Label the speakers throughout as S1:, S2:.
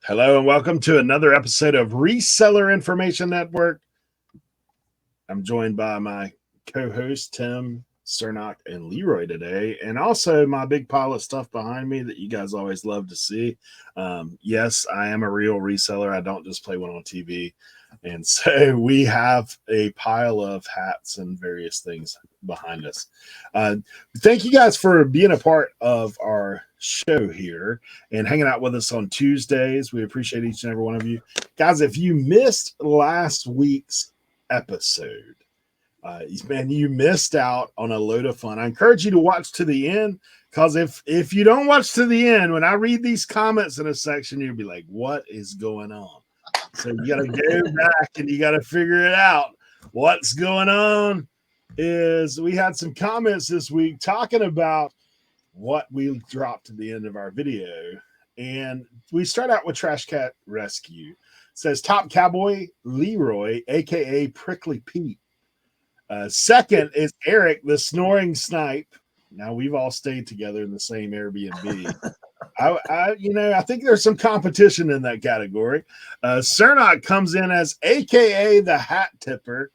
S1: Hello and welcome to another episode of Reseller Information Network. I'm joined by my co-host Tim, Cernoch, and Leroy today, and also my big pile of stuff behind me that you guys always love to see. Yes, I am a real reseller. I don't just play one on TV. And so we have a pile of hats and various things behind us. Thank you guys for being a part of our show here and hanging out with us on Tuesdays. We appreciate each and every one of you. Guys, if you missed last week's episode, man, you missed out on a load of fun. I encourage you to watch to the end, because if you don't watch to the end, when I read these comments in a section, you'll be like, what is going on? So you got to go back and you got to figure it out. What's going on is we had some comments this week talking about what we dropped at the end of our video. And we start out with Trash Cat Rescue. It says, Top Cowboy Leroy, a.k.a. Prickly Pete. Second is Eric, the Snoring Snipe. Now, we've all stayed together in the same Airbnb. I think there's some competition in that category. Cernoch comes in as AKA the Hat Tipper.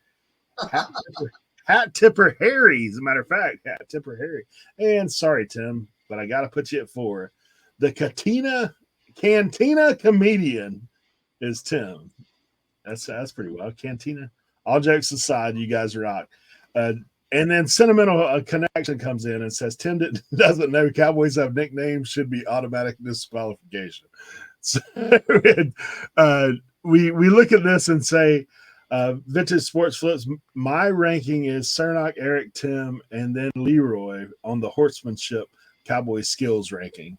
S1: Hat Tipper Harry, as a matter of fact. Hat Tipper Harry. And sorry, Tim, but I got to put you at 4. The Cantina Comedian is Tim. That's pretty well. Cantina. All jokes aside, you guys rock. And then Sentimental Connection comes in and says, Tim doesn't know Cowboys have nicknames, should be automatic disqualification. So we look at this and say, Vintage Sports Flips, my ranking is Cernoch, Eric, Tim, and then Leroy on the horsemanship Cowboy skills ranking.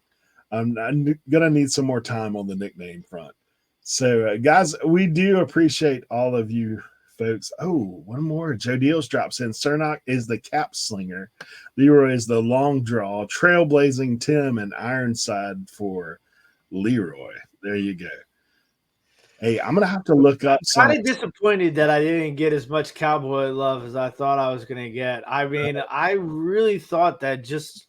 S1: I'm going to need some more time on the nickname front. So, guys, we do appreciate all of you folks. Oh, one more. Joe Deals drops in. Cernoch is the cap slinger. Leroy is the long draw. Trailblazing Tim and Ironside for Leroy. There you go. Hey, I'm going to have to look up some.
S2: I'm kind of disappointed that I didn't get as much cowboy love as I thought I was going to get. I mean, I really thought that just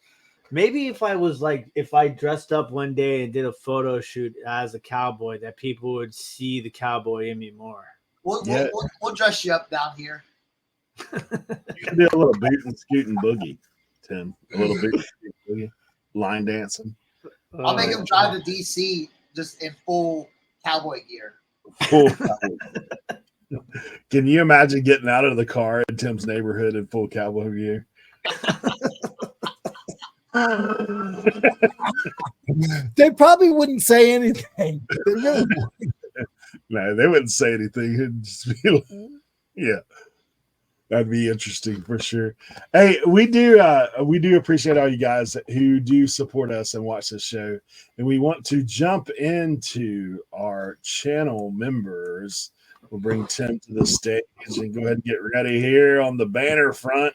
S2: maybe if I dressed up one day and did a photo shoot as a cowboy, that people would see the cowboy in me more.
S3: We'll dress you up down here.
S1: You can do a little boot and scoot and boogie, Tim. A little boot and scoot and boogie. Line dancing.
S3: I'll make him drive to DC just in full cowboy gear.
S1: Can you imagine getting out of the car in Tim's neighborhood in full cowboy gear?
S4: They probably wouldn't say anything. They really wouldn't.
S1: No, they wouldn't say anything. It'd just be like, yeah, that'd be interesting for sure. Hey, we do appreciate all you guys who do support us and watch this show, and we want to jump into our channel members. We'll bring Tim to the stage and go ahead and get ready here on the banner front.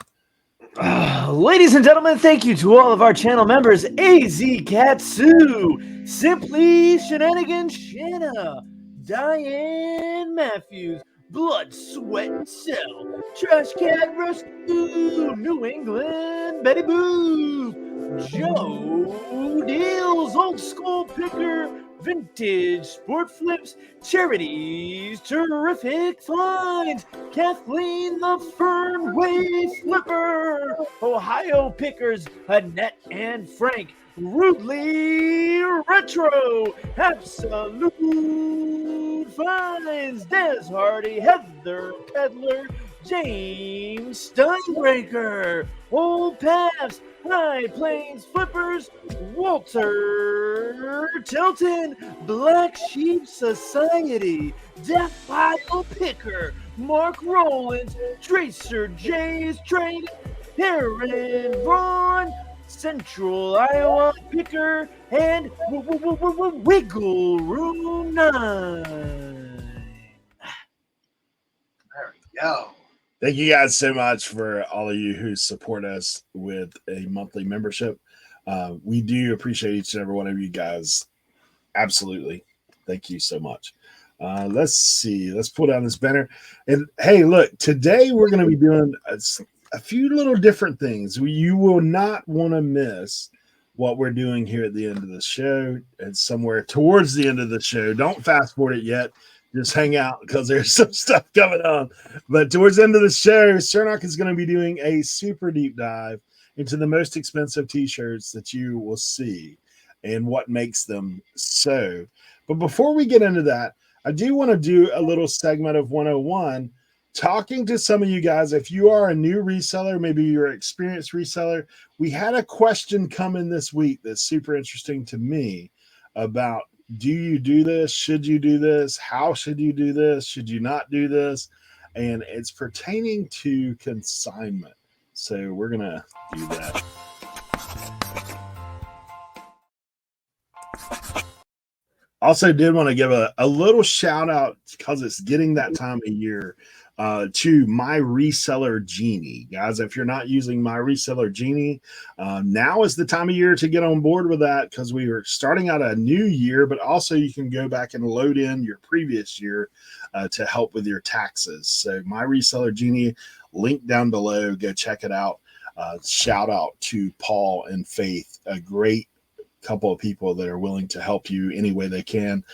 S2: Ladies and gentlemen, thank you to all of our channel members: AZ Katsu, Simply Shenanigans Shanna, Diane Matthews, Blood, Sweat, and Cell, Trash Cat Rescue, New England, Betty Boo, Joe Deals, Old School Picker, Vintage Sport Flips, Charities, Terrific Finds, Kathleen the Fernway Flipper, Ohio Pickers, Annette and Frank, Rudely Retro, Absolute Finds, Des Hardy, Heather Peddler, James Steinbreaker, Old Paths, High Plains Flippers, Walter Tilton, Black Sheep Society, Death File Picker, Mark Rowlands, Tracer J's Trade, Aaron Vaughn, Central Iowa Picker, and Wiggle Room 9.
S3: There we go.
S1: Thank you guys so much for all of you who support us with a monthly membership. We do appreciate each and every one of you guys. Absolutely. Thank you so much. Let's see. Let's pull down this banner. And hey, look, today we're going to be doing a few little different things. You will not want to miss what we're doing here at the end of the show. It's somewhere towards the end of the show. Don't fast forward it yet. Just hang out because there's some stuff coming on. But towards the end of the show, Cernoch is going to be doing a super deep dive into the most expensive t-shirts that you will see and what makes them so. But before we get into that, I do want to do a little segment of 101, talking to some of you guys. If you are a new reseller, maybe you're an experienced reseller, we had a question come in this week that's super interesting to me about, do you do this? Should you do this? How should you do this? Should you not do this? And it's pertaining to consignment. So we're going to do that. Also did want to give a little shout out, because it's getting that time of year, to My Reseller Genie. Guys, if you're not using My Reseller Genie, now is the time of year to get on board with that, because we are starting out a new year, but also you can go back and load in your previous year to help with your taxes. So My Reseller Genie, link down below. Go check it out. Shout out to Paul and Faith, a great couple of people that are willing to help you any way they can.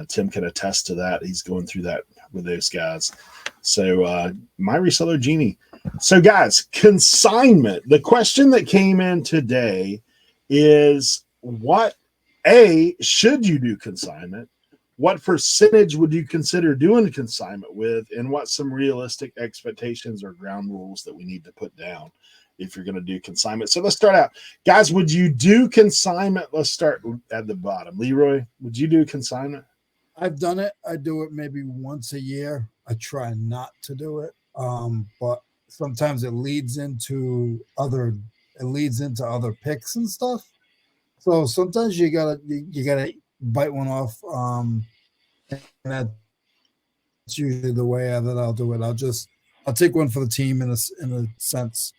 S1: Tim can attest to that. He's going through that with those guys. So My Reseller Genie. So guys, consignment. The question that came in today is, what should you do consignment? What percentage would you consider doing consignment with? And what some realistic expectations or ground rules that we need to put down if you're going to do consignment? So let's start out. Guys, would you do consignment? Let's start at the bottom. Leroy, would you do consignment?
S4: I've done it. I do it maybe once a year. I try not to do it, but sometimes it leads into other picks and stuff. So sometimes you gotta bite one off, and that's usually the way that I'll do it. I'll take one for the team in a sense,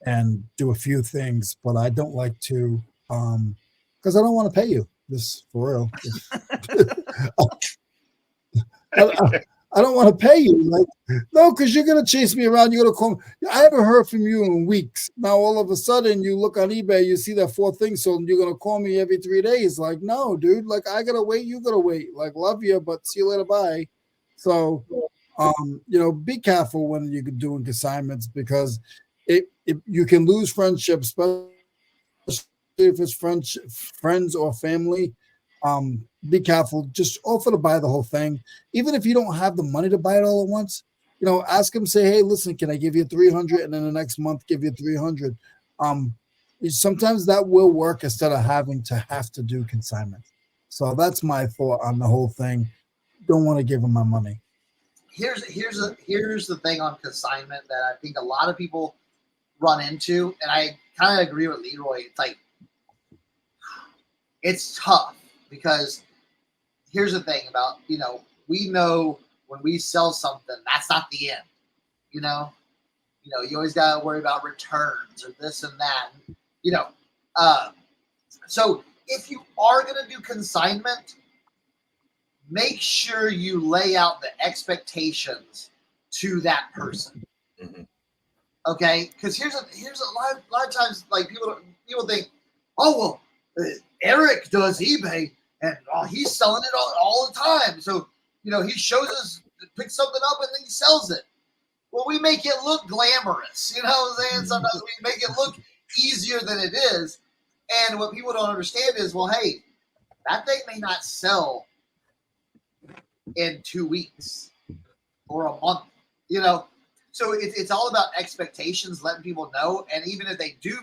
S4: and do a few things, but I don't like to, because I don't want to pay you. This for real. I don't want to pay you. Like, no, because you're going to chase me around. You're going to call me. I haven't heard from you in weeks. Now, all of a sudden, you look on eBay, you see that 4 things sold, and you're going to call me every 3 days. Like, no, dude. Like, I got to wait. You got to wait. Like, love you, but see you later. Bye. So, be careful when you're doing consignments, because you can lose friendships, especially if it's friends or family. Be careful. Just offer to buy the whole thing. Even if you don't have the money to buy it all at once, ask them, say, hey, listen, can I give you 300? And then the next month, give you 300. Sometimes that will work instead of having to do consignment. So that's my thought on the whole thing. Don't want to give them my money.
S3: Here's the thing on consignment that I think a lot of people run into, and I kind of agree with Leroy. It's like, it's tough, because here's the thing about, we know when we sell something, that's not the end. You always got to worry about returns or this and that. So if you are going to do consignment, make sure you lay out the expectations to that person.
S1: Mm-hmm.
S3: Okay? Because here's a lot of times, like, people think, oh, well, Eric does eBay, and he's selling it all the time. So, he shows us, picks something up, and then he sells it. Well, we make it look glamorous. You know what I'm saying? Sometimes we make it look easier than it is. And what people don't understand is, well, hey, that thing may not sell in 2 weeks or a month, So it's all about expectations, letting people know. And even if they do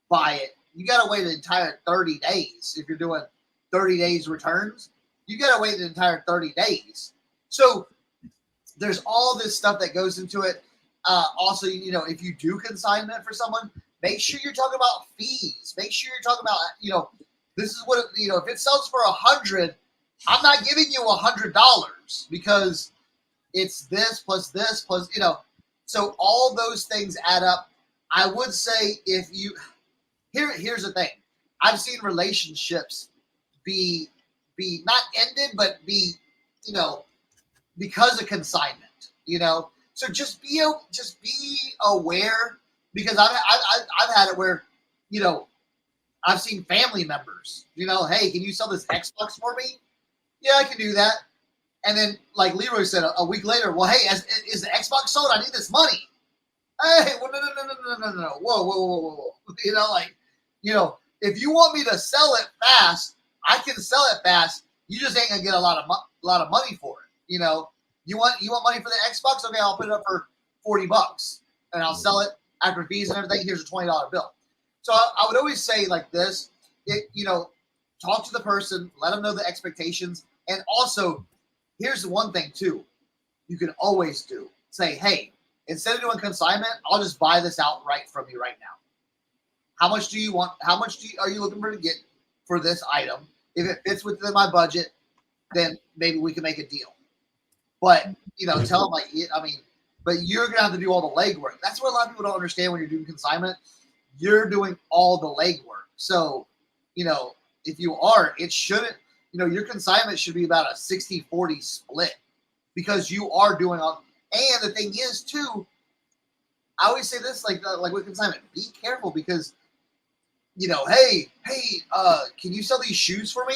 S3: buy it, you got to wait an entire 30 days. If you're doing 30 days returns, you got to wait an entire 30 days. So there's all this stuff that goes into it. Also, if you do consignment for someone, make sure you're talking about fees. Make sure you're talking about, this is what, if it sells for 100, I'm not giving you $100 because it's this plus, so all those things add up. I would say here's the thing. I've seen relationships be not ended, but be, because of consignment, So just be aware, because I've had it where, I've seen family members, hey, can you sell this Xbox for me? Yeah, I can do that. And then, like Leroy said, a week later, well, hey, is the Xbox sold? I need this money. Hey, well, no. Whoa. If you want me to sell it fast, I can sell it fast. You just ain't gonna get a lot of money for it. You want money for the Xbox? Okay, I'll put it up for $40, and I'll sell it after fees and everything. Here's a $20 bill. So I would always say like this, talk to the person, let them know the expectations. And also, here's the one thing too, you can always do. Say, hey, instead of doing consignment, I'll just buy this outright from you right now. How much do you want? How much are you looking for to get for this item? If it fits within my budget, then maybe we can make a deal. But, tell them but you're going to have to do all the legwork. That's what a lot of people don't understand when you're doing consignment. You're doing all the legwork. So, if you are, it shouldn't, your consignment should be about a 60-40 split because you are doing all. And the thing is, too, I always say this, like with consignment, be careful because, hey, can you sell these shoes for me?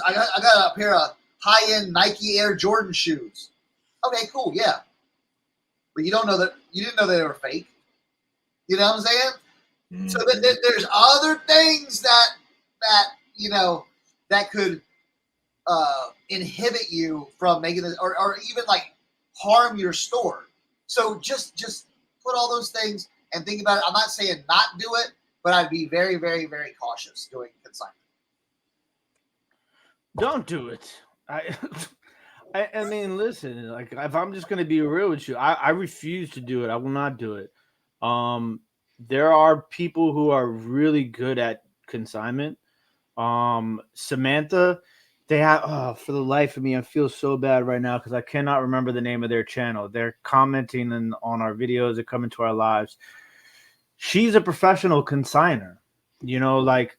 S3: I got a pair of high-end Nike Air Jordan shoes. Okay, cool, yeah. But you didn't know they were fake. You know what I'm saying? Mm-hmm. So there's other things that that could inhibit you from making this, or even like harm your store. So just put all those things and think about it. I'm not saying not do it, but I'd be very, very, very cautious doing consignment.
S2: Don't do it. I mean, listen, like if I'm just going to be real with you, I refuse to do it. I will not do it. There are people who are really good at consignment. Samantha, they have, for the life of me, I feel so bad right now because I cannot remember the name of their channel. They're commenting on our videos that come into our lives. She's a professional consigner. Like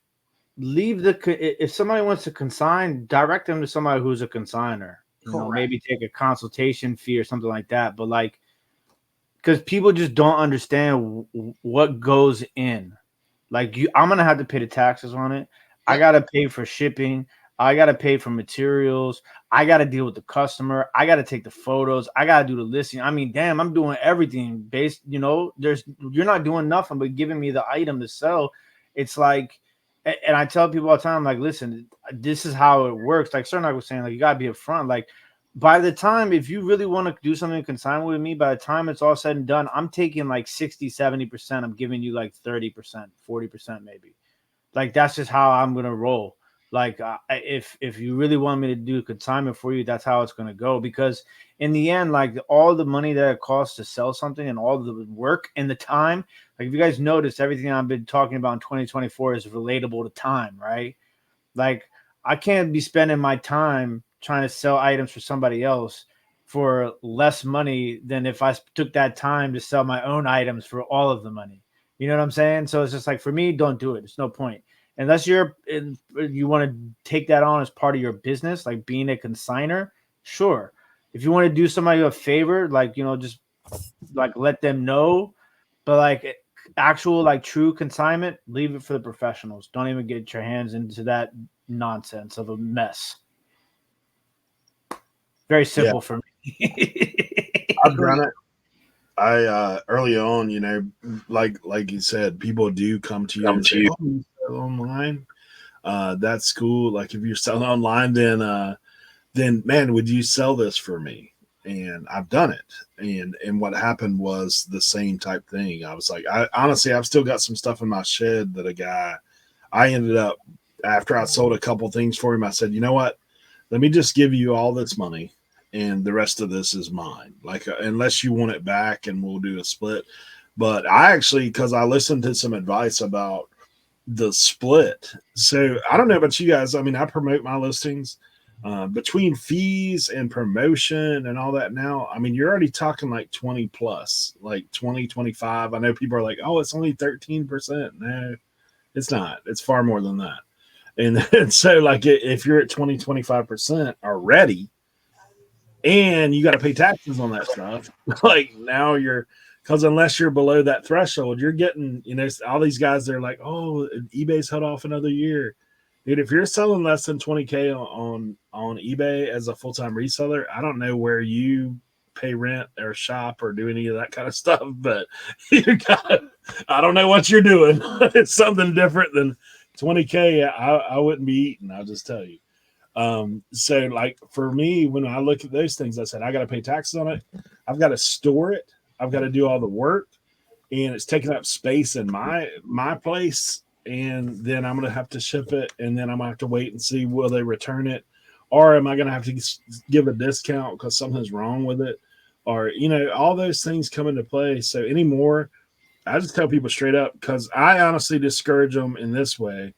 S2: if somebody wants to consign, direct them to somebody who's a consigner. Maybe take a consultation fee or something like that. But like, because people just don't understand what goes in. Like I'm gonna have to pay the taxes on it. I gotta pay for shipping. I gotta pay for materials. I gotta deal with the customer. I gotta take the photos. I gotta do the listing. I mean, damn, I'm doing everything based. You're not doing nothing but giving me the item to sell. It's like, and I tell people all the time, like, listen, this is how it works. Like Cernoch was saying, like you gotta be upfront. Like by the time, if you really want to do something consignment with me, by the time it's all said and done, I'm taking like 60-70%. I'm giving you like 30%, 40% maybe. Like that's just how I'm gonna roll. Like if you really want me to do consignment for you, that's how it's gonna go. Because in the end, like all the money that it costs to sell something and all the work and the time, like if you guys notice, everything I've been talking about in 2024 is relatable to time, right? Like I can't be spending my time trying to sell items for somebody else for less money than if I took that time to sell my own items for all of the money. You know what I'm saying? So it's just like, for me, don't do it. There's no point. Unless you want to take that on as part of your business, like being a consigner, sure. If you want to do somebody a favor, like, just like let them know. But like actual, like true consignment, leave it for the professionals. Don't even get your hands into that nonsense of a mess. Very simple for me.
S1: I've done it. I early on, like you said, people do come to you and say, "Oh, you sell online? That's cool." Like if you're selling online, then man, would you sell this for me? And I've done it. And what happened was the same type thing. I was like, honestly, I've still got some stuff in my shed that I ended up, after I sold a couple things for him, I said, you know what? Let me just give you all this money. And the rest of this is mine. Like, unless you want it back and we'll do a split. But I actually, because I listened to some advice about the split. So I don't know about you guys. I mean, I promote my listings between fees and promotion and all that now. I mean, you're already talking like 20 plus, like 20, 25. I know people are like, oh, it's only 13%. No, it's not. It's far more than that. And so like if you're at 20, 25% already, and you got to pay taxes on that stuff. Like now Because unless you're below that threshold, you're getting, all these guys, they're like, oh, eBay's held off another year. Dude, if you're selling less than 20K on eBay as a full-time reseller, I don't know where you pay rent or shop or do any of that kind of stuff, but I don't know what you're doing. It's something different than 20K. I wouldn't be eating, I'll just tell you. So like for me, when I look at those things, I said, I got to pay taxes on it. I've got to store it. I've got to do all the work, and it's taking up space in my place. And then I'm going to have to ship it, and then I'm going to have to wait and see, will they return it? Or am I going to have to give a discount because something's wrong with it? Or, all those things come into play. So anymore, I just tell people straight up, because I honestly discourage them in this way.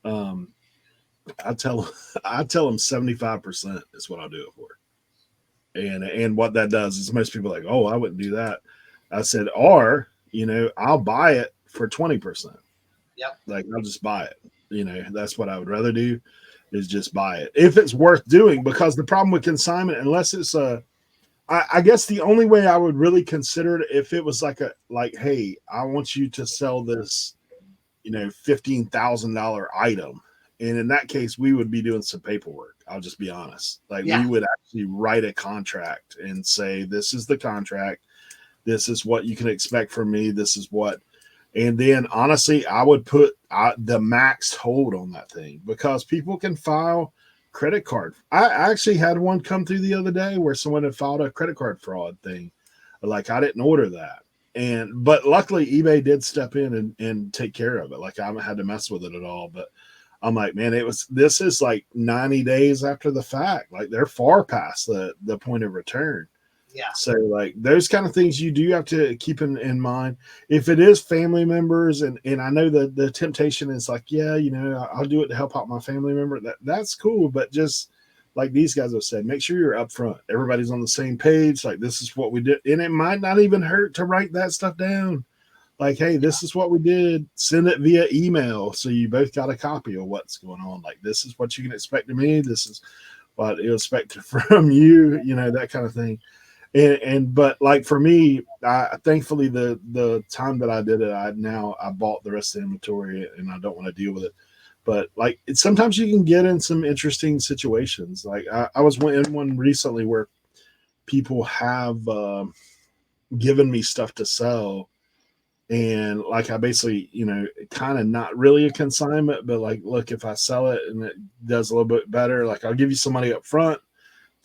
S1: I tell them 75% is what I'll do it for. And what that does is most people are like, oh, I wouldn't do that. I said, or, I'll buy it for 20%.
S3: Yep.
S1: Like I'll just buy it. That's what I would rather do is just buy it if it's worth doing, because the problem with consignment, unless it's I guess the only way I would really consider it if it was like, hey, I want you to sell this, $15,000 item. And in that case, we would be doing some paperwork. I'll just be honest. We would actually write a contract and say, this is the contract. This is what you can expect from me. This is what. And then, honestly, I would put the max hold on that thing, because people can file credit card. I actually had one come through the other day where someone had filed a credit card fraud thing. Like, I didn't order that. But luckily, eBay did step in and take care of it. Like, I haven't had to mess with it at all. But I'm like, man, this is like 90 days after the fact. Like, they're far past the point of return.
S3: Yeah.
S1: So like those kind of things you do have to keep in mind. If it is family members, and I know that the temptation is like, yeah, I'll do it to help out my family member. That's cool. But just like these guys have said, make sure you're upfront. Everybody's on the same page. Like, this is what we did. And it might not even hurt to write that stuff down. Like, hey, this is what we did. Send it via email, so you both got a copy of what's going on. Like, this is what you can expect of me. This is what you expect from you, that kind of thing. But like for me, thankfully the time that I did it, I bought the rest of the inventory, and I don't want to deal with it. But like, sometimes you can get in some interesting situations. Like I was in one recently where people have given me stuff to sell, and like I basically, kind of not really a consignment, but like, look, if I sell it and it does a little bit better, like I'll give you some money up front.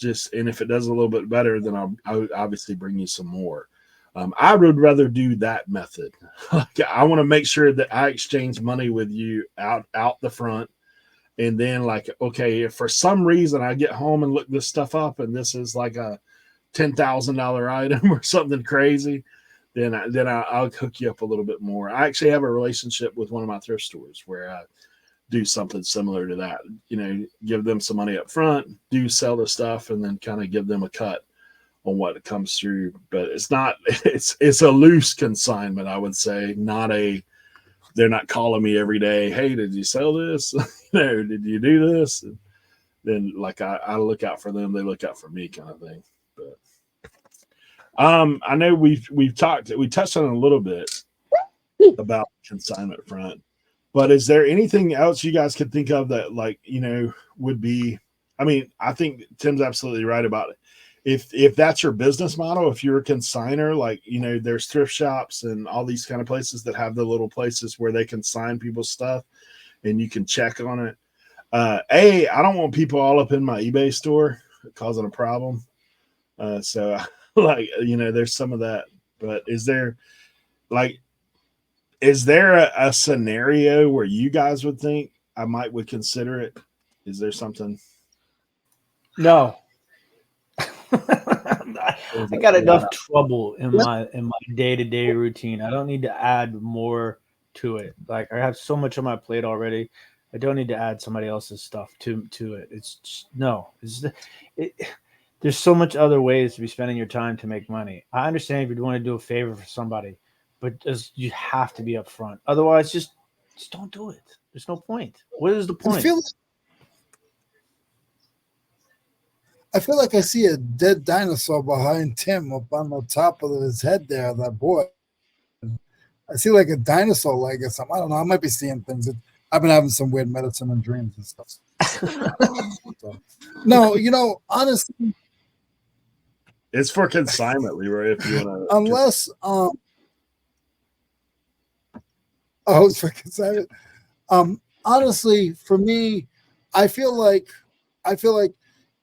S1: And if it does a little bit better, then I'll obviously bring you some more. I would rather do that method. I want to make sure that I exchange money with you out the front. And then like, okay, if for some reason I get home and look this stuff up and this is like a $10,000 item or something crazy, then I'll hook you up a little bit more. I actually have a relationship with one of my thrift stores where I do something similar to that, give them some money up front, sell the stuff, and then kind of give them a cut on what comes through. But it's a loose consignment, I would say, they're not calling me every day, hey, did you sell this? Did you do this? And then like I look out for them, they look out for me, kind of thing. But I know we touched on it a little bit about consignment front. But is there anything else you guys could think of that, like, would be, I mean, I think Tim's absolutely right about it. If that's your business model, if you're a consigner, like, there's thrift shops and all these kind of places that have the little places where they consign people's stuff and you can check on it. I don't want people all up in my eBay store causing a problem. So like, there's some of that, but is there a scenario where you guys would think I would consider it? Is there something?
S2: No. I got enough trouble in my day-to-day routine. I don't need to add more to it. Like, I have so much on my plate already. I don't need to add somebody else's stuff to it. It's just, no. There's so much other ways to be spending your time to make money. I understand if you'd want to do a favor for somebody, but you have to be upfront. Otherwise, just don't do it. There's no point. What is the point?
S4: I feel like I see a dead dinosaur behind Tim up on the top of his head there, that boy. I see like a dinosaur leg or something. I don't know. I might be seeing things. I've been having some weird medicine and dreams and stuff. So, no, honestly,
S1: It's for consignment, Leroy. If you want to,
S4: unless it's for consignment. Honestly, for me, I feel like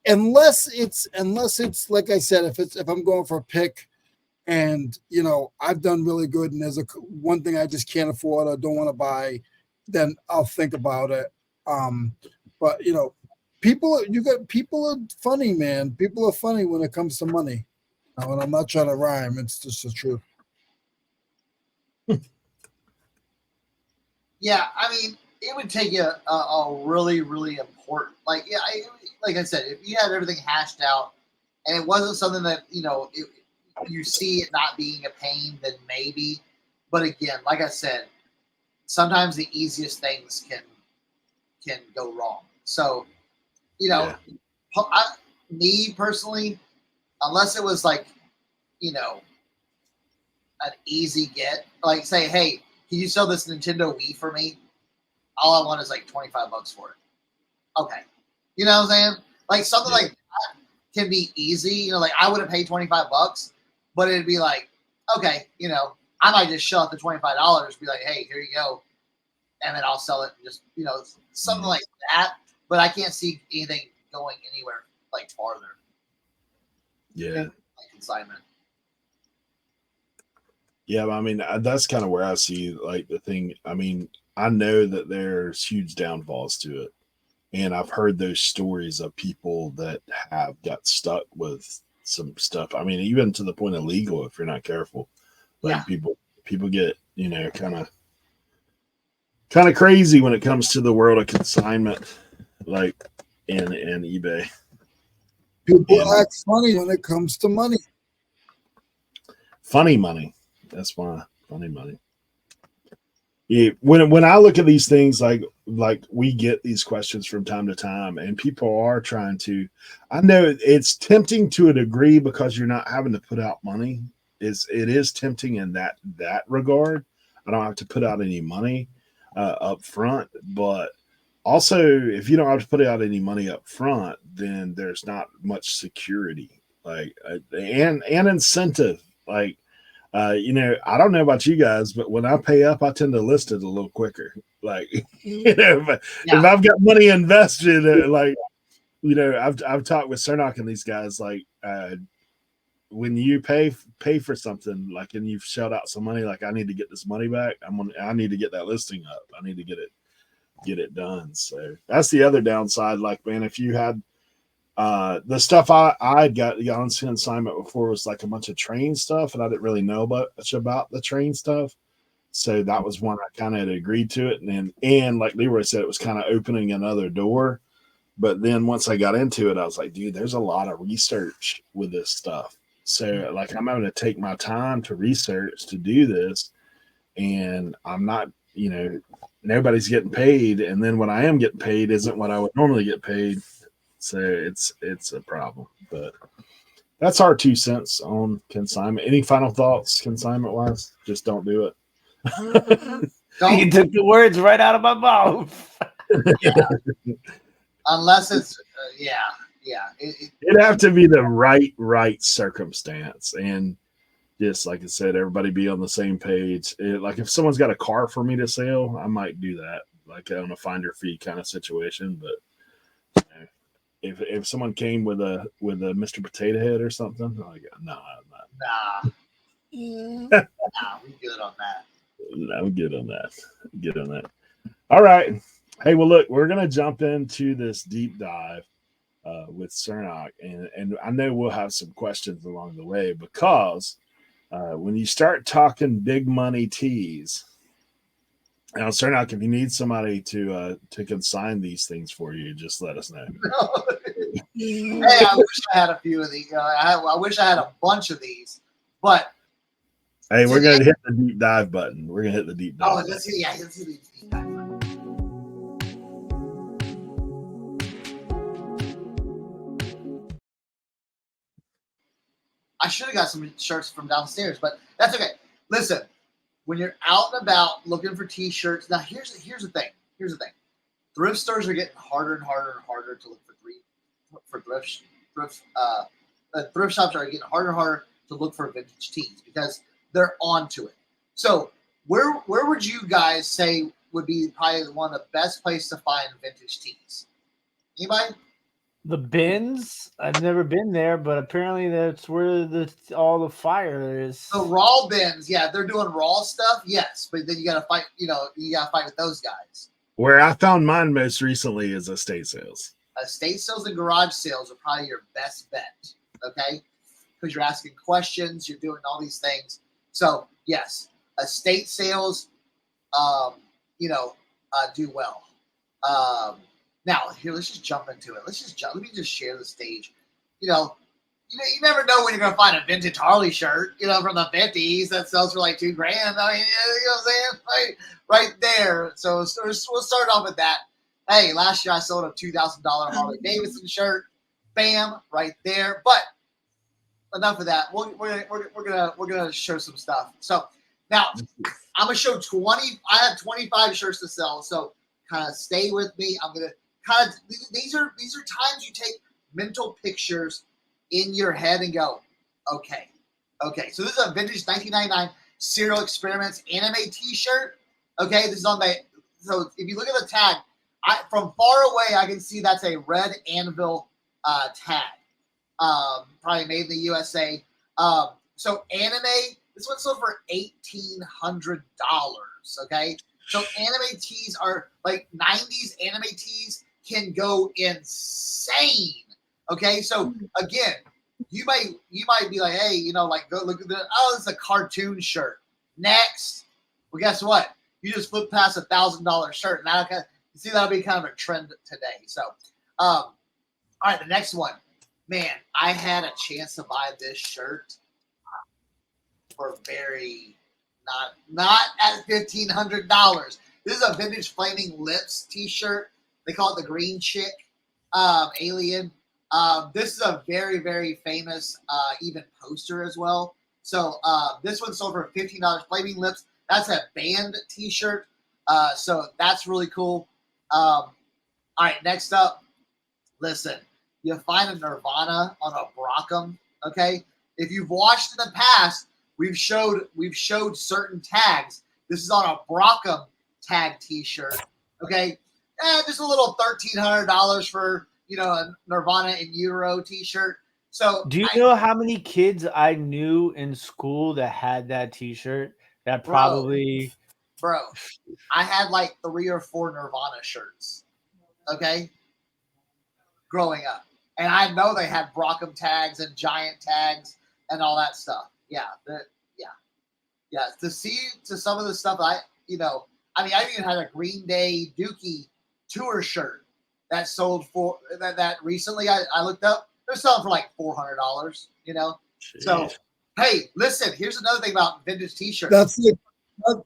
S4: unless it's like I said, if I'm going for a pick and I've done really good and there's one thing I just can't afford or don't want to buy, then I'll think about it. But people are funny, man. People are funny when it comes to money. And I'm not trying to rhyme, it's just the truth.
S3: Yeah, I mean, it would take you a really, really important, like I said, if you had everything hashed out and it wasn't something that, you see it not being a pain, then maybe. But again, like I said, sometimes the easiest things can go wrong. So, me personally, unless it was like, an easy get, like say, hey, can you sell this Nintendo Wii for me? All I want is like $25 for it. Okay. You know what I'm saying? Like something like that can be easy. Like I wouldn't pay $25, but it'd be like, okay, I might just shell out the $25, be like, hey, here you go. And then I'll sell it and just, something like that. But I can't see anything going anywhere like farther.
S1: Yeah.
S3: Like consignment.
S1: Yeah, I mean, that's kind of where I see like the thing. I mean, I know that there's huge downfalls to it. And I've heard those stories of people that have got stuck with some stuff. I mean, even to the point of legal, if you're not careful. Like people get, kind of crazy when it comes to the world of consignment, like in eBay.
S4: People act funny when it comes to money.
S1: Funny money. That's why funny money. Yeah, when I look at these things, like we get these questions from time to time, and people are trying to. I know it's tempting to a degree because you're not having to put out money. It is tempting in that regard. I don't have to put out any money up front, but also if you don't have to put out any money up front, then there's not much security, like and incentive, like. I don't know about you guys, but when I pay up, I tend to list it a little quicker. Like, if I've got money invested, I've talked with Cernoch and these guys, like, when you pay for something, like, and you've shelled out some money, like, I need to get this money back. I need to get that listing up. I need to get it done. So that's the other downside. Like, man, if you had, the stuff I got on consignment before was like a bunch of train stuff, and I didn't really know much about the train stuff. So that was one I kind of had agreed to it. And like Leroy said, it was kind of opening another door. But then once I got into it, I was like, dude, there's a lot of research with this stuff. So like I'm having to take my time to research to do this. And I'm not, nobody's getting paid. And then when I am getting paid isn't what I would normally get paid. So it's a problem, but that's our 2 cents on consignment. Any final thoughts consignment wise? Just don't do it.
S2: You took the words right out of my mouth.
S3: Unless it's it'd
S1: have to be the right circumstance, and just like I said, everybody be on the same page. Like if someone's got a car for me to sell, I might do that, like on a finder fee kind of situation, but. If someone came with a Mr. Potato Head or something, I'm like, nah,
S3: we good on that.
S1: I'm good on that. All right. Hey, well, look, we're gonna jump into this deep dive with Cernoch, and I know we'll have some questions along the way because when you start talking big money teas. Now, Cernoch, if you need somebody to consign these things for you, just let us know.
S3: Hey, I wish I had a few of these. I wish I had a bunch of these, but
S1: hey, we're gonna hit the deep dive button. We're gonna hit the deep dive.
S3: Oh, let's see the deep dive button. I should have got some shirts from downstairs, but that's okay. Listen. when you're out and about looking for T-shirts. Now, here's the thing. Here's the thing. Thrift stores are getting harder and harder and harder to look for thrift. Thrift shops are getting harder and harder to look for vintage tees because they're onto it. So, where would you guys say would be probably one of the best places to find vintage tees? Anybody?
S2: The bins. I've never been there, but apparently that's where all the fire is.
S3: The raw bins, yeah, they're doing raw stuff, yes, but then you gotta fight. You gotta fight with those guys.
S1: Where I found mine most recently is estate sales.
S3: Estate sales and garage sales are probably your best bet, okay? Because you're asking questions, you're doing all these things. So yes, estate sales, do well. Now here, let's just jump into it. Let me just share the stage. You never know when you're gonna find a vintage Harley shirt, from the 50s that sells for like $2,000. I mean, you know what I'm saying? Right there. So we'll start off with that. Hey, last year I sold a $2,000 Harley Davidson shirt. Bam, right there. But enough of that. We're gonna show some stuff. So now I'm gonna show 20. I have 25 shirts to sell. So kind of stay with me. I'm gonna these are times you take mental pictures in your head and go, okay. So this is a vintage 1999 Serial Experiments anime T-shirt. Okay, this is on the. So if you look at the tag, from far away I can see that's a red anvil tag. Probably made in the USA. So anime. This one sold for $1,800. Okay, so anime tees are like 90s anime tees can go insane. Okay, so again, you might be like, hey, go look at it's a cartoon shirt. Next, well, guess what? You just flip past $1,000 shirt, and you see that'll be kind of a trend today. So, all right, the next one, man, I had a chance to buy this shirt for very not at $1,500. This is a vintage Flaming Lips T-shirt. They call it the Green Chick Alien. This is a very, very famous even poster as well. So this one sold for $15. Flaming Lips. That's a band T-shirt. So that's really cool. All right, next up. Listen, you find a Nirvana on a Brockham. Okay, if you've watched in the past, we've showed certain tags. This is on a Brockham tag T-shirt. Okay, just a little $1,300 for a Nirvana in Euro T-shirt. So
S2: do you know how many kids I knew in school that had that T-shirt? That probably,
S3: bro, I had like 3 or 4 Nirvana shirts. Okay, growing up, and I know they had Brockham tags and Giant tags and all that stuff. Yeah. To see some of the stuff I even had a Green Day Dookie tour shirt that sold for that recently I looked up. They're selling for like $400.
S1: Jeez.
S3: So hey, listen. Here's another thing about vintage T-shirts.
S4: That's it.
S3: Go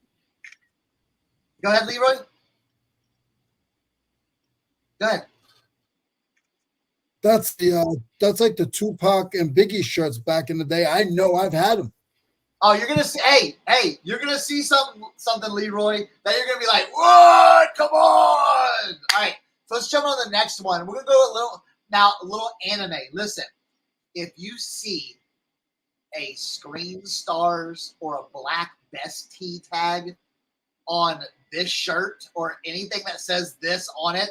S3: ahead, Leroy. Go ahead.
S4: That's like the Tupac and Biggie shirts back in the day. I know I've had them.
S3: Oh, you're gonna see. Hey, you're gonna see something, Leroy, that you're gonna be like, what? Come on! All right, so let's jump on to the next one. We're gonna go a little anime. Listen, if you see a Screen Stars or a Black Best Tee tag on this shirt or anything that says this on it,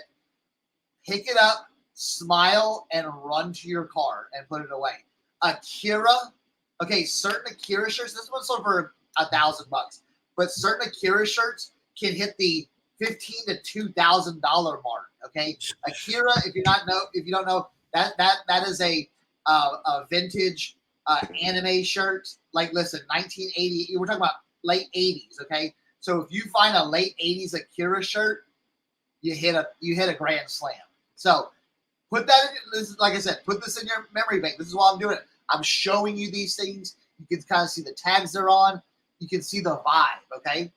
S3: pick it up, smile, and run to your car and put it away. Akira. Okay, certain Akira shirts. This one sold for $1,000, but certain Akira shirts can hit the $1,500 to $2,000 mark. Okay, Akira. If you don't know, that is a vintage anime shirt. Like, listen, 1980. We're talking about late 80s. Okay, so if you find a late 80s Akira shirt, you hit a grand slam. So put that in. This is, like I said, put this in your memory bank. This is why I'm doing it. I'm showing you these things. You can kind of see the tags they're on. You can see the vibe, okay?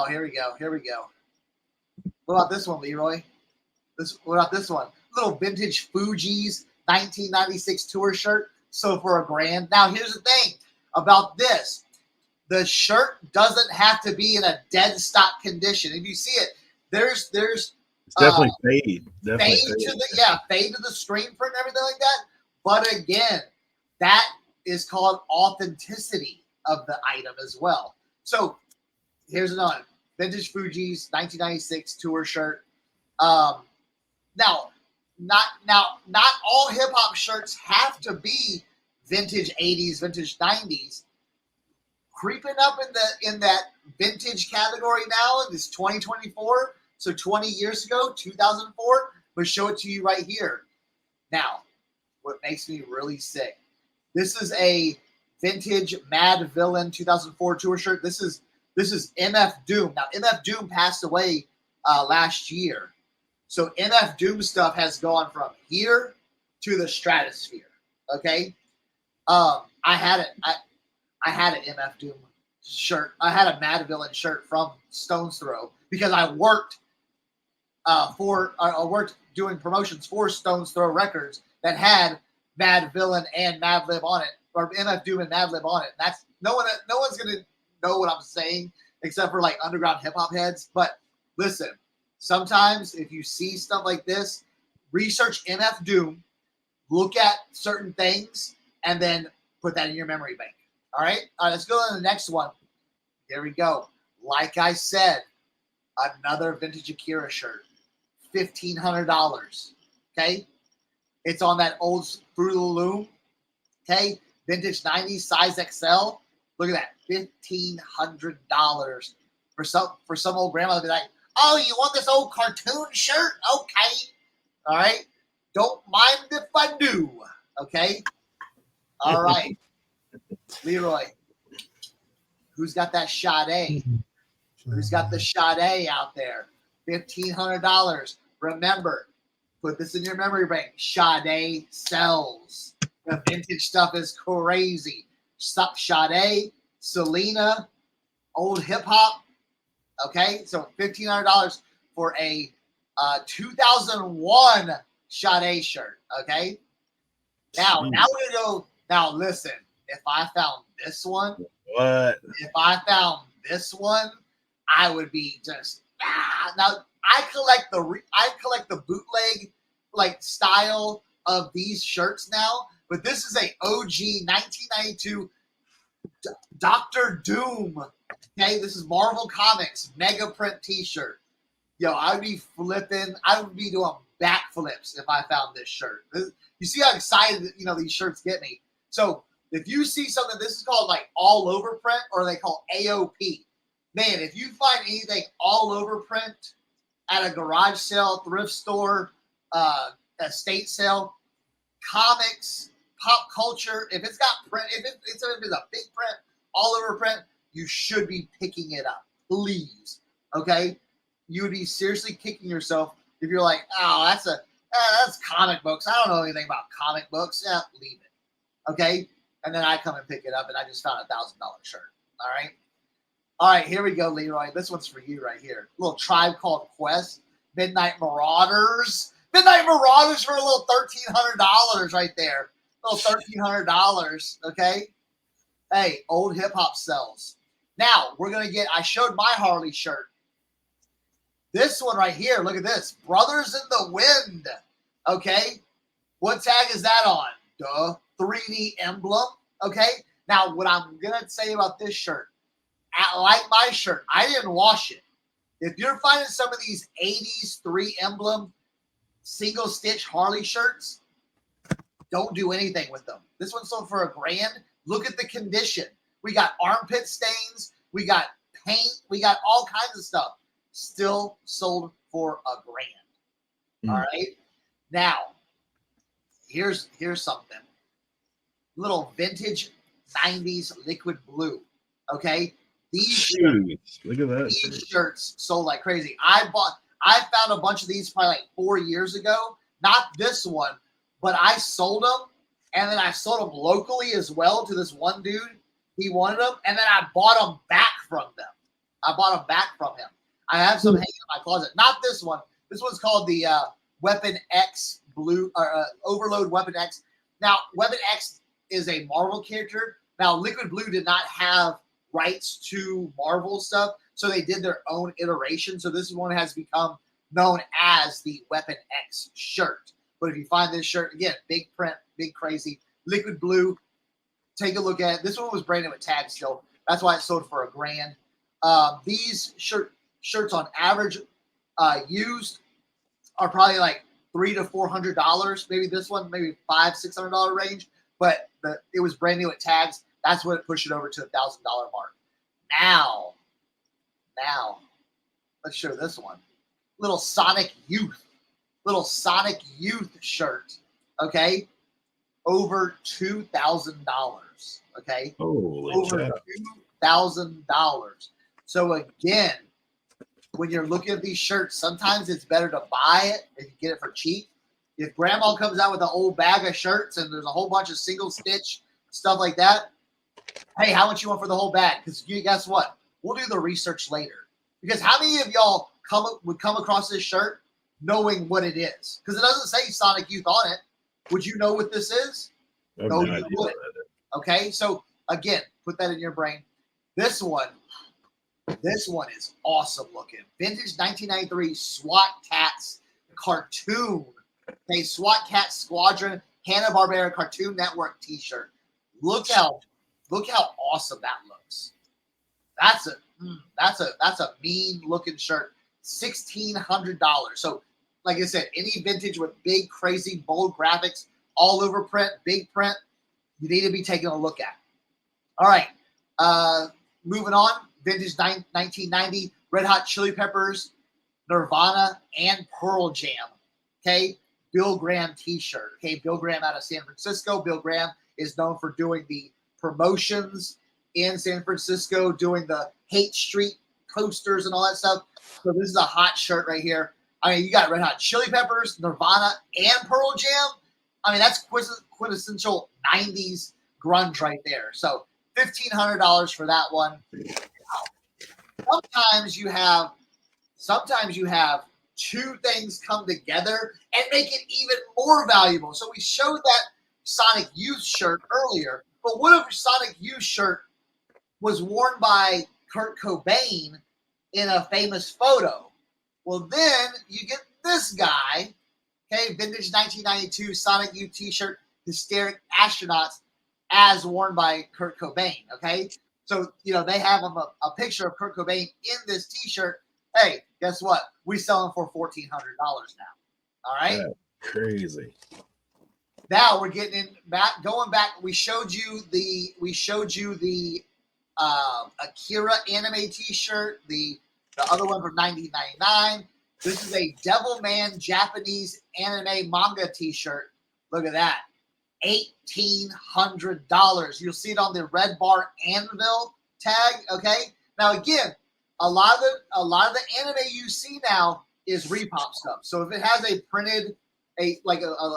S3: Here we go. What about this one, Leroy? What about this one? Little vintage Fuji's 1996 tour shirt. So for $1,000. Now, here's the thing about this. the shirt doesn't have to be in a dead stock condition. If you see it, there's
S1: It's definitely fade. Definitely
S3: fade to the screen print and everything like that. But again, that is called authenticity of the item as well. So here's another vintage Fuji's 1996 tour shirt. Now, not all hip hop shirts have to be vintage 80s, vintage 90s. Creeping up in that vintage category now in this 2024. So 20 years ago, 2004, but show it to you right here. Now, what makes me really sick. This is a vintage Mad Villain 2004 tour shirt. This is MF Doom. Now, MF Doom passed away last year. So MF Doom stuff has gone from here to the stratosphere. Okay. I had an MF Doom shirt. I had a Mad Villain shirt from Stone's Throw because I worked doing promotions for Stone's Throw Records that had Mad Villain and Mad Lib on it, or MF Doom and Mad Lib on it. That's no one's gonna know what I'm saying except for like underground hip hop heads. But listen, sometimes if you see stuff like this, research MF Doom, look at certain things, and then put that in your memory bank. All right, let's go to the next one. Here we go. Like I said, another vintage Akira shirt, $1,500. Okay, it's on that old Fruit of the Loom. Okay, vintage 90s size XL. Look at that, $1,500 for some old grandma to be like, oh, you want this old cartoon shirt? Okay, all right. Don't mind if I do. Okay, all right. Leroy, who's got that Sade? Who's got the Sade out there? $1,500. Remember, put this in your memory bank. Sade sells. The vintage stuff is crazy. Sade, Selena, old hip hop. Okay, so $1,500 for a 2001 Sade shirt. Okay, now we're gonna go. Now listen, if I found this one, if I found this one, I would be just now. I collect the bootleg like style of these shirts now, but this is a OG 1992 Dr. Doom. Okay, this is Marvel Comics mega print T-shirt. Yo, I would be flipping. I would be doing backflips if I found this shirt. You see how excited these shirts get me. So if you see something, this is called like all over print, or they call AOP. Man, if you find anything all over print at a garage sale, thrift store, estate sale, comics, pop culture, if it's got print, if it's a big print, all over print, you should be picking it up, please. Okay, you would be seriously kicking yourself if you're like, oh, that's comic books. I don't know anything about comic books. Yeah, leave it. Okay, and then I come and pick it up, and I just found a $1,000 shirt. All right, here we go, Leroy. This one's for you right here. A little Tribe Called Quest, Midnight Marauders. Midnight Marauders for a little $1,300 right there. A little $1,300, okay? Hey, old hip-hop sells. Now, I showed my Harley shirt. This one right here, look at this. Brothers in the Wind, okay? What tag is that on? Duh, 3D emblem, okay? Now, what I'm going to say about this shirt, like my shirt, I didn't wash it. If you're finding some of these 80s 3 emblem single stitch Harley shirts, don't do anything with them. This one sold for $1,000. Look at the condition. We got armpit stains. We got paint. We got all kinds of stuff. Still sold for $1,000. All right. Now, here's something. Little vintage 90s liquid blue. Okay. These
S1: look at that.
S3: These shirts sold like crazy. I found a bunch of these probably like 4 years ago. Not this one, but I sold them, and then I sold them locally as well to this one dude. He wanted them, and then I bought them back from them. I have some hanging in my closet. Not this one. This one's called the Weapon X Blue or Overload Weapon X. Now, Weapon X is a Marvel character. Now, Liquid Blue did not have rights to Marvel stuff, so they did their own iteration. So this one has become known as the Weapon X shirt. But if you find this shirt, again, big print, big crazy, liquid blue, take a look at it. This one was branded with tags still. That's why it sold for $1,000. These shirts on average used are probably like $300 to $400. Maybe this one, maybe $500-$600 range. But it was brand new with tags. That's what it pushed it over to $1,000 mark. Now, let's show this one. Little Sonic Youth shirt. Okay, over $2,000. Okay,
S1: Holy
S3: over
S1: shit.
S3: $2,000. So again, when you're looking at these shirts, sometimes it's better to buy it and you get it for cheap. If grandma comes out with an old bag of shirts and there's a whole bunch of single stitch stuff like that, hey, how much you want for the whole bag? Because guess what? We'll do the research later. Because how many of y'all would come across this shirt knowing what it is? Because it doesn't say Sonic Youth on it. Would you know what this is? No, you wouldn't. Okay, so again, put that in your brain. This one is awesome looking. Vintage 1993 SWAT Cats cartoon. Okay, SWAT Cat Squadron Hanna-Barbera Cartoon Network T-shirt. Look how awesome that looks. That's a mean looking shirt. $1,600. So, like I said, any vintage with big, crazy, bold graphics, all over print, big print, you need to be taking a look at. All right, moving on. Vintage 1990 Red Hot Chili Peppers, Nirvana, and Pearl Jam. Okay, Bill Graham T-shirt. Okay, Bill Graham out of San Francisco. Bill Graham is known for doing the promotions in San Francisco, doing the Hate Street posters and all that stuff. So this is a hot shirt right here. I mean, you got Red Hot Chili Peppers, Nirvana, and Pearl Jam. I mean, that's quintessential 90s grunge right there. So $1,500 for that one. Sometimes you have two things come together and make it even more valuable. So we showed that Sonic Youth shirt earlier, but what if Sonic Youth shirt was worn by Kurt Cobain in a famous photo? Well, then you get this guy, okay, vintage 1992 Sonic Youth T-shirt, Hysteric Astronauts, as worn by Kurt Cobain, okay? So, they have a picture of Kurt Cobain in this T-shirt. Hey, guess what? We sell them for $1,400 now. All right?
S1: That's crazy.
S3: Now we're going back. We showed you the Akira anime T-shirt, the other one from 1999. This is a Devilman Japanese anime manga T-shirt. Look at that. $1,800. You'll see it on the Red Bar Anvil tag. Okay. Now again, a lot of the anime you see now is repop stuff. So if it has a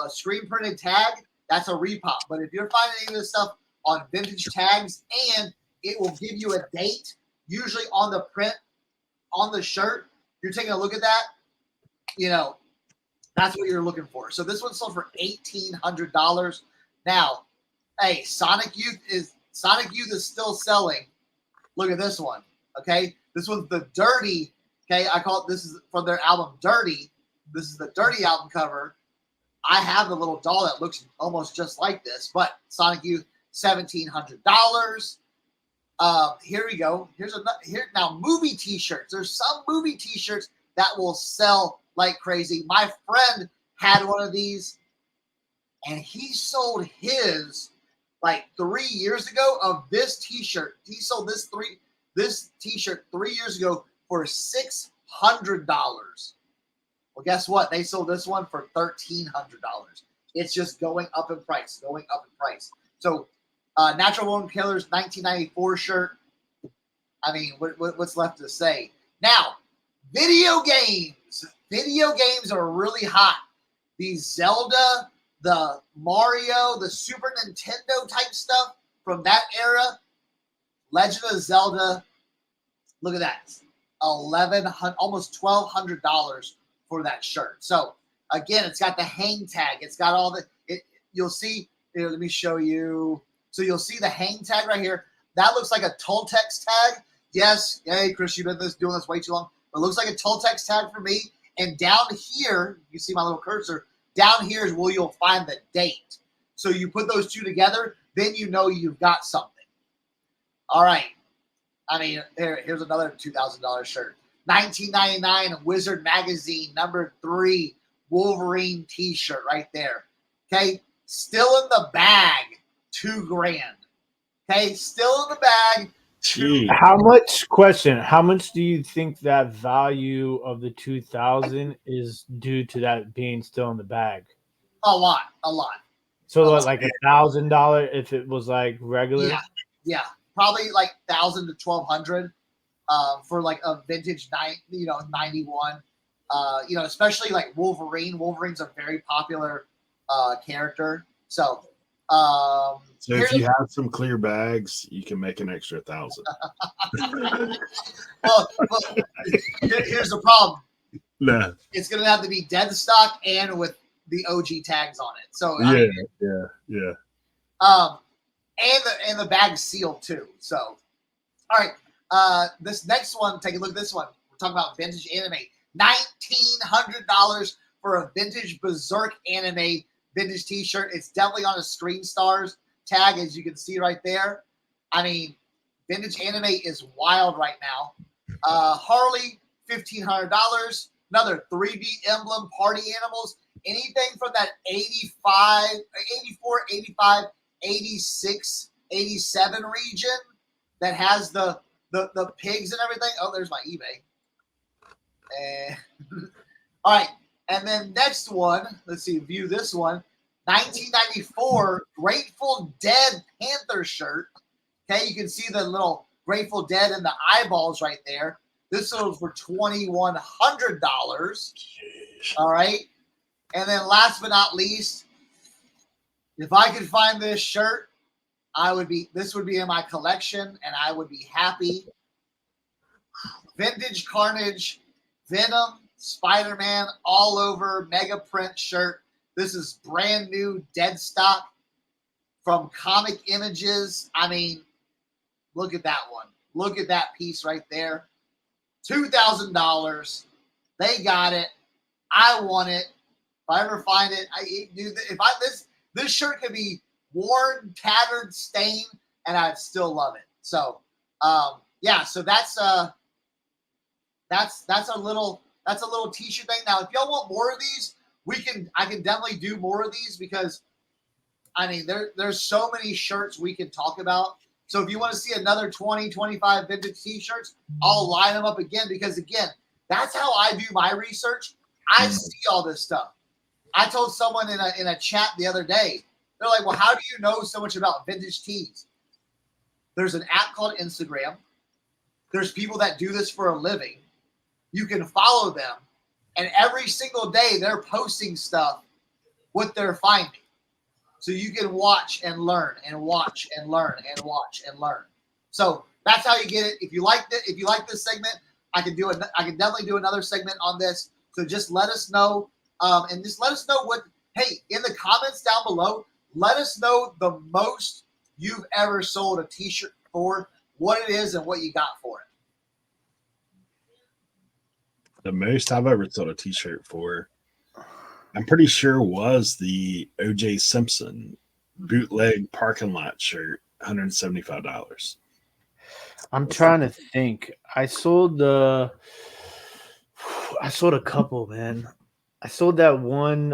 S3: screen printed tag, that's a repop. But if you're finding any of this stuff on vintage tags, and it will give you a date, usually on the print on the shirt, you're taking a look at that, that's what you're looking for. So this one sold for $1,800. Now, hey, Sonic Youth is still selling. Look at this one. Okay, this one's the Dirty. Okay, I call it. This is from their album Dirty. This is the Dirty album cover. I have the little doll that looks almost just like this, but Sonic Youth, $1,700. Here we go. Here now movie T-shirts. There's some movie T-shirts that will sell like crazy. My friend had one of these, and he sold his like 3 years ago of this T-shirt. He sold this T-shirt 3 years ago for $600. Well, guess what? They sold this one for $1,300. It's just going up in price, So, Natural Born Killers 1994 shirt. I mean, what's left to say? Now, video games. Video games are really hot. The Zelda, the Mario, the Super Nintendo type stuff from that era. Legend of Zelda. Look at that. $1,100, almost $1,200 for that shirt. So again, it's got the hang tag. It's got all you'll see here. Let me show you. So you'll see the hang tag right here. that looks like a Toltex tag. Yes, hey Chris, you've been doing this way too long. But it looks like a Toltex tag for me. And down here, you see my little cursor. Down here is where you'll find the date. So you put those two together, then you know you've got something. All right. I mean, here's another $2,000 shirt. $19.99 Wizard Magazine #3 Wolverine T-shirt right there. Okay, still in the bag, $2,000. Okay, still in the bag.
S1: Gee.
S2: How much? Question: how much do you think that value of the 2,000 is due to that being still in the bag?
S3: A lot.
S2: So like $1,000 if it was like regular.
S3: Yeah, probably like 1,000 to 1,200 for like a vintage 91. Especially like Wolverine. Wolverine's a very popular character. So
S1: if you have some clear bags, you can make an extra 1,000.
S3: well, here's the problem.
S1: No.
S3: It's gonna have to be dead stock and with the OG tags on it. So
S1: yeah.
S3: And the bag's sealed too. So all right. This next one, take a look at this one. We're talking about vintage anime. $1,900 for a vintage Berserk anime vintage T-shirt. It's definitely on a Screen Stars tag, as you can see right there. I mean, vintage anime is wild right now. Harley, $1,500. Another 3D emblem, party animals. Anything from that 85, 84, 85, 86, 87 region that has the pigs and everything. Oh, there's my eBay. All right. And then next one, let's see, view this one. 1994 Grateful Dead Panther shirt. Okay, you can see the little Grateful Dead and the eyeballs right there. This sold for $2,100. All right. And then last but not least, if I could find this shirt, this would be in my collection and I would be happy. Vintage Carnage, Venom, Spider-Man, all over mega print shirt. This is brand new dead stock from Comic Images. I mean, look at that one. Look at that piece right there. $2,000. They got it. I want it. If I ever find it, this shirt could be worn, tattered, stained, and I'd still love it. So, so that's a little T-shirt thing. Now, if y'all want more of these, I can definitely do more of these because I mean there's so many shirts we can talk about. So if you want to see another 20, 25 vintage T-shirts, I'll line them up again because again, that's how I do my research. I see all this stuff. I told someone in a chat the other day, they're like, well, how do you know so much about vintage tees? There's an app called Instagram. There's people that do this for a living. You can follow them. And every single day they're posting stuff, what they're finding. So you can watch and learn and watch and learn and watch and learn. So that's how you get it. If you like this segment, I can definitely do another segment on this. So just let us know. And just let us know in the comments down below, let us know the most you've ever sold a T-shirt for, what it is and what you got for it.
S1: The most I've ever sold a T-shirt for, I'm pretty sure, was the O.J. Simpson bootleg parking lot shirt, $175.
S2: I'm trying to think. I sold a couple, man. I sold that one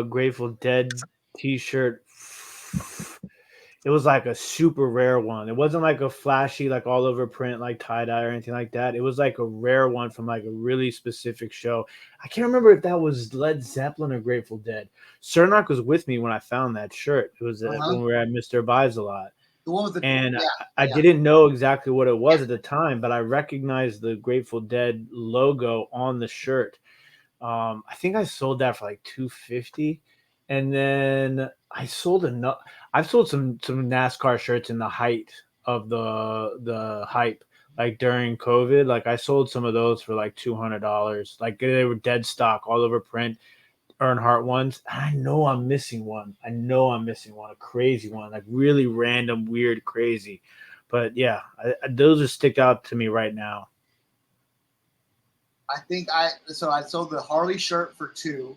S2: Grateful Dead T-shirt. It was like a super rare one. It wasn't like a flashy, like all over print, like tie-dye or anything like that. It was like a rare one from like a really specific show. I can't remember if that was Led Zeppelin or Grateful Dead. Cernoch was with me when I found that shirt. It was when we were at Mr. Buys a Lot.
S3: The one with the
S2: I didn't know exactly what it was at the time, but I recognized the Grateful Dead logo on the shirt. I think I sold that for like $250, and then I've sold some NASCAR shirts in the height of the hype, like during COVID. Like I sold some of those for like $200. Like they were dead stock, all over print, Earnhardt ones. I know I'm missing one. A crazy one, like really random, weird, crazy. But yeah, those just stick out to me right now.
S3: I think I sold the Harley shirt for $2,000.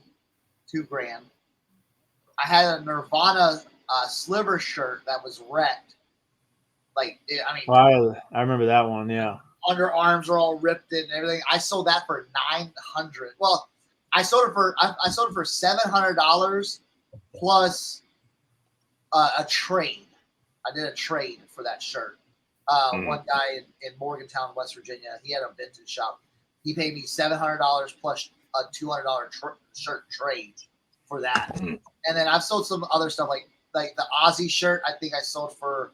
S3: I had a Nirvana sliver shirt that was wrecked. Like, I mean,
S2: I remember that one. Yeah.
S3: Underarms are all ripped and everything. I sold that for $900. Well, I sold it for $700 plus a trade. I did a trade for that shirt. One guy in Morgantown, West Virginia, he had a vintage shop. He paid me $700 plus a $200 shirt trade for that. And then I've sold some other stuff like the Aussie shirt. I think I sold for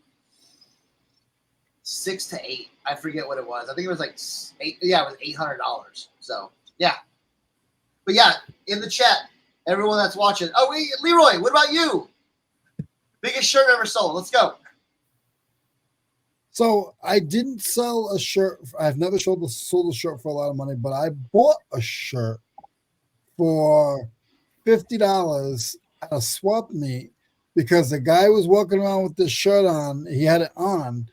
S3: $6 to $8. I forget what it was. I think it was like $8. Yeah, it was $800. So yeah, but yeah, in the chat, everyone that's watching. Oh, wait, Leroy, what about you? Biggest shirt ever sold. Let's go.
S4: So I didn't sell a shirt. I've never sold a shirt for a lot of money, but I bought a shirt for $50 at a swap meet because the guy was walking around with this shirt on. He had it on,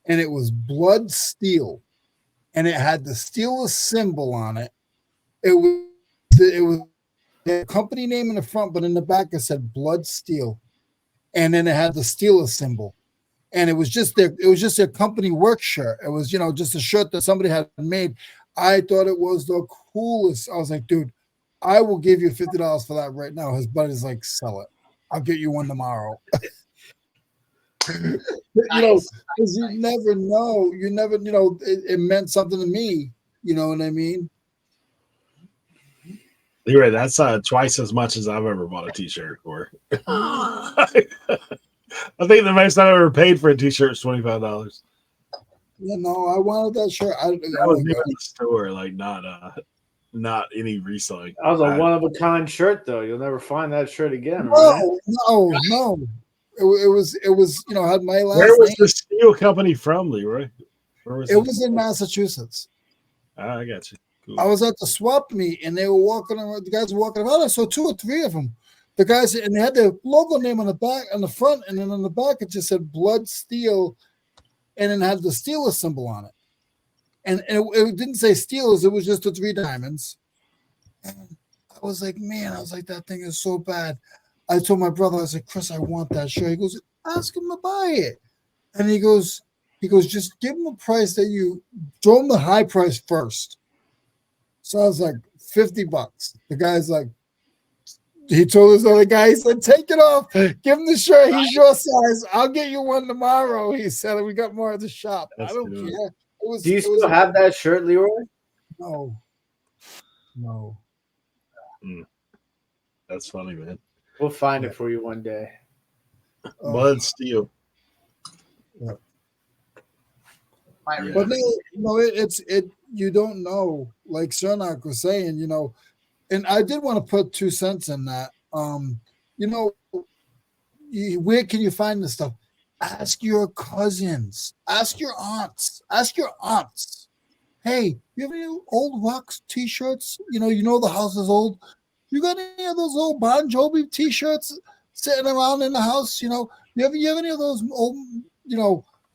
S4: and it was blood steel, and it had the Steelers symbol on it. It was the company name in the front, but in the back it said blood steel, and then it had the Steelers symbol. And it was just their company work shirt. It was, just a shirt that somebody had made. I thought it was the coolest. I was like, dude, I will give you $50 for that right now. His buddy's like, sell it. I'll get you one tomorrow. Because you never know. You never, it meant something to me. You know what I mean?
S1: You're right. That's twice as much as I've ever bought a T-shirt for. I think the most I've ever paid for a T-shirt is $25.
S4: Yeah, no, I wanted that shirt.
S1: That was in the store, like not any reselling.
S2: That was a one of a kind shirt, though. You'll never find that shirt again.
S4: No. It was had my last.
S1: Where was
S4: name.
S1: the steel company from, Leroy?
S4: It was in Massachusetts.
S1: I got you. Cool.
S4: I was at the swap meet, and they were walking around. The guys were walking around. I saw 2 or 3 of them. The guys, and they had their logo name on the back, on the front, and then on the back it just said Blood Steel, and then had the Steelers symbol on it. And it didn't say Steelers; it was just the 3 diamonds. And I was like, man, that thing is so bad. I told my brother, I said, Chris, I want that shirt. He goes, ask him to buy it. And he goes, just give him a price that you throw him the high price first. So I was like, $50. The guy's like. He told his other guy, he said, take it off. Give him the shirt. He's your size. I'll get you one tomorrow. He said, we got more at the shop.
S1: That's
S4: I don't
S1: cool.
S4: care.
S2: Do you still have that shirt, Leroy?
S4: No.
S1: That's funny, man.
S2: We'll find it for you one day.
S1: Blood steel.
S4: Yeah.
S3: Yeah.
S4: But it's you don't know, like Cernoch was saying, and I did want to put 2 cents in that. Where can you find this stuff? Ask your cousins. Ask your aunts. Hey, you have any old Rocks T-shirts? You know the house is old. You got any of those old Bon Jovi T-shirts sitting around in the house? You have any of those old,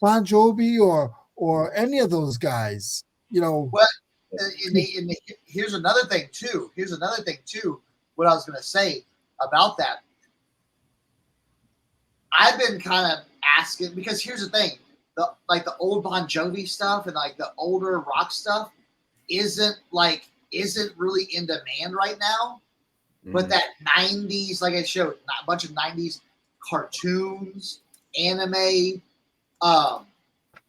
S4: Bon Jovi or any of those guys?
S3: Well, here's another thing too. What I was going to say about that. I've been kind of asking because here's the thing: the old Bon Jovi stuff and like the older rock stuff isn't really in demand right now. But that 90s, like I showed, a bunch of 90s cartoons, anime.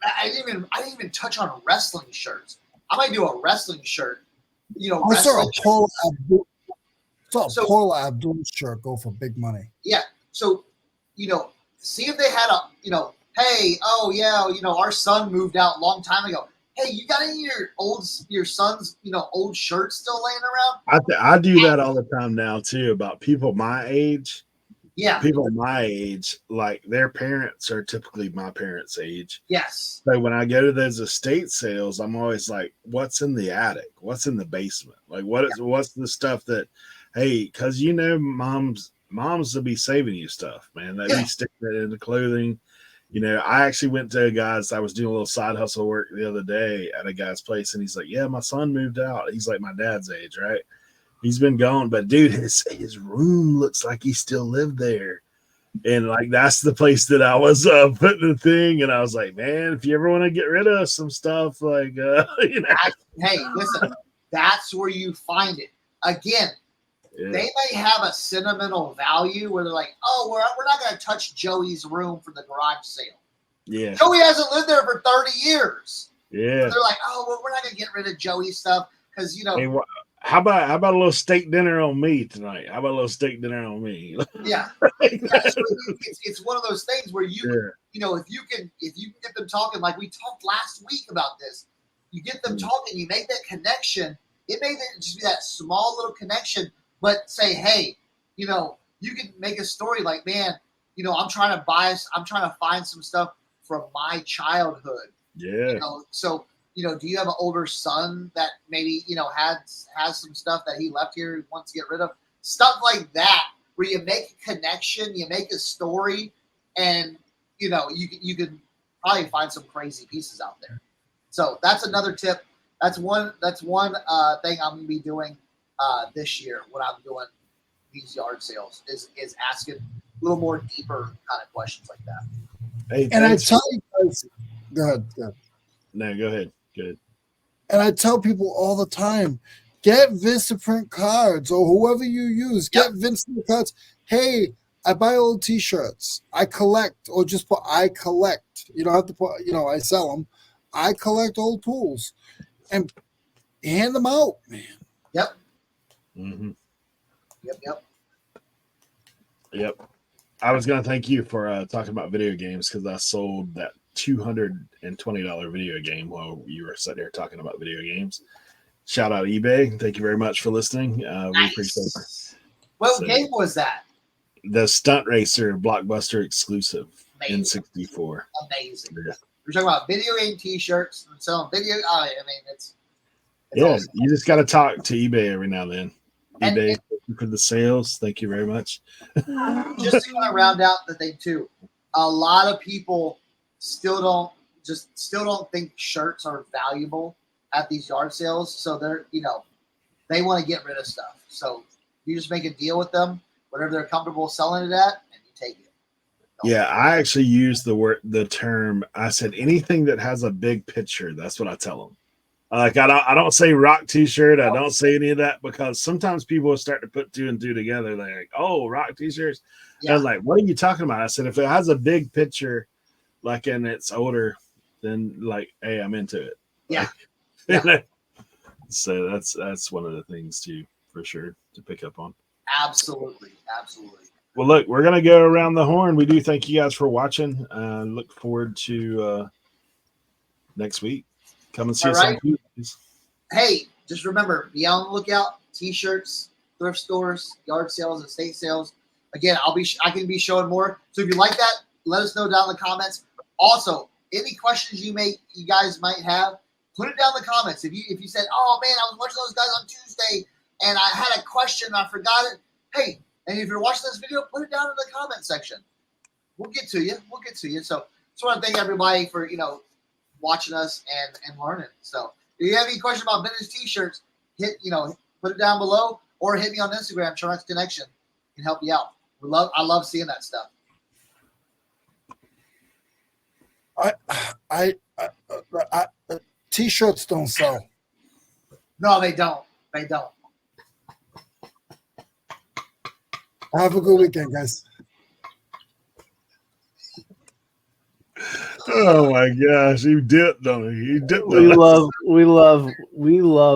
S3: I didn't even touch on wrestling shirts. I might do a wrestling shirt.
S4: I saw a Paul Abdul shirt go for big money.
S3: Yeah. So, see if they had hey, oh yeah, our son moved out a long time ago. Hey, you got any of your son's, old shirts still laying around?
S1: I do that all the time now too about people my age.
S3: Yeah.
S1: People my age, like their parents are typically my parents' age.
S3: Yes.
S1: So when I go to those estate sales, I'm always like, what's in the attic? What's in the basement? Like what's the stuff that, hey, because moms will be saving you stuff, man. They be sticking it into clothing. You know, I actually went to a guy's, I was doing a little side hustle work the other day at a guy's place, and he's like, yeah, my son moved out. He's like my dad's age, right? He's been gone, but dude, his room looks like he still lived there. And like, that's the place that I was putting the thing. And I was like, man, if you ever want to get rid of some stuff, like, you know.
S3: Hey, listen, that's where you find it. Again,
S1: Yeah.
S3: they may have a sentimental value where they're like, oh, we're not going to touch Joey's room for the garage sale.
S1: Yeah.
S3: Joey hasn't lived there for 30 years.
S1: Yeah.
S3: They're like, oh, well, we're not going to get rid of Joey's stuff because, you know.
S1: Hey, how about a little steak dinner on me tonight? How about a little steak dinner on me?
S3: Yeah. It's one of those things where you know, if you can get them talking, like we talked last week about this, you get them talking, you make that connection. It may just be that small little connection, but say, hey, you know, you can make a story like, man, you know, I'm trying to find some stuff from my childhood.
S1: Yeah.
S3: You know, so, you know, do you have an older son that maybe, you know, has some stuff that he left here he wants to get rid of? Stuff like that, where you make a connection, you make a story, and, you know, you can probably find some crazy pieces out there. So that's another tip. That's one thing I'm going to be doing this year when I'm doing these yard sales is asking a little more deeper kind of questions like that.
S1: Hey,
S4: And I tell you guys, go ahead.
S1: No, go ahead. Good.
S4: And I tell people all the time, get Vistaprint cards or whoever you use. Get Vistaprint cards. Hey, I buy old T-shirts. I collect, or just put I collect. You don't have to put, you know, I sell them. I collect old tools and hand them out, man.
S3: Yep.
S1: Mm-hmm.
S3: Yep.
S1: I was going to thank you for talking about video games because I sold that $220 video game while you were sitting there talking about video games. Shout out eBay. Thank you very much for listening. We appreciate it.
S3: What game was that?
S1: The Stunt Racer Blockbuster exclusive.
S3: Amazing.
S1: N64.
S3: Amazing.
S1: Yeah.
S3: We're talking about video game T-shirts and selling video. I mean, it's
S1: awesome. You just got to talk to eBay every now and then.
S3: And
S1: eBay, thank you for the sales. Thank you very much.
S3: just to kind of round out the thing too, a lot of people still don't think shirts are valuable at these yard sales. So they're, you know, they want to get rid of stuff. So you just make a deal with them, whatever they're comfortable selling it at, and you take it.
S1: Yeah, I actually use the term. I said anything that has a big picture. That's what I tell them. Like I don't say rock T-shirt. I don't say any of that because sometimes people start to put two and two together. They're like, "Oh, rock T-shirts." Yeah. I was like, "What are you talking about?" I said, "If it has a big picture, like and it's older, then like, hey, I'm into it."
S3: Yeah.
S1: Like,
S3: yeah.
S1: So that's one of the things too, for sure, to pick up on.
S3: Absolutely.
S1: Well, look, we're going to go around the horn. We do thank you guys for watching. Look forward to next week. Come and see us on YouTube.
S3: Hey, just remember, be on the lookout. T-shirts, thrift stores, yard sales, and estate sales. Again, I can be showing more. So if you like that, let us know down in the comments. Also, any questions you guys might have, put it down in the comments. If you said, "Oh man, I was watching those guys on Tuesday and I had a question and I forgot it," hey. And if you're watching this video, put it down in the comment section. We'll get to you. So just want to thank everybody for, you know, watching us and learning. So if you have any questions about vintage T-shirts, put it down below or hit me on Instagram, Cernochsconnection, can help you out. I love seeing that stuff.
S4: T-shirts don't sell.
S3: No, they don't.
S4: Have a good weekend, guys.
S1: Oh my gosh, he dipped on it. He dipped.
S2: We love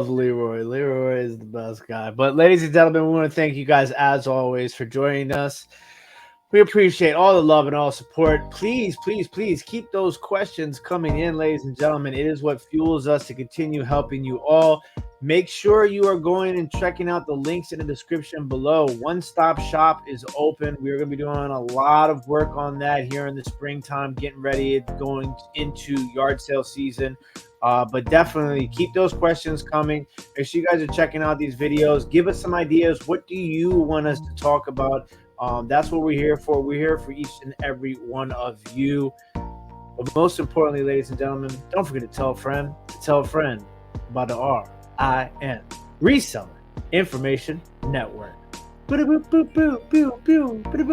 S2: Leroy. Leroy is the best guy. But ladies and gentlemen, we want to thank you guys as always for joining us. We appreciate all the love and all support. Please keep those questions coming in, ladies and gentlemen. It is what fuels us to continue helping you all. Make sure you are going and checking out the links in the description below. One Stop Shop is open. We're going to be doing a lot of work on that here in the springtime, getting ready, going into yard sale season. But definitely keep those questions coming. Make sure you guys are checking out these videos. Give us some ideas. What do you want us to talk about? That's what we're here for. We're here for each and every one of you. But most importantly, ladies and gentlemen, don't forget to tell a friend about the RIN Reseller Information Network. Boo, boo, boo, boo, boo, boo, boo, boo.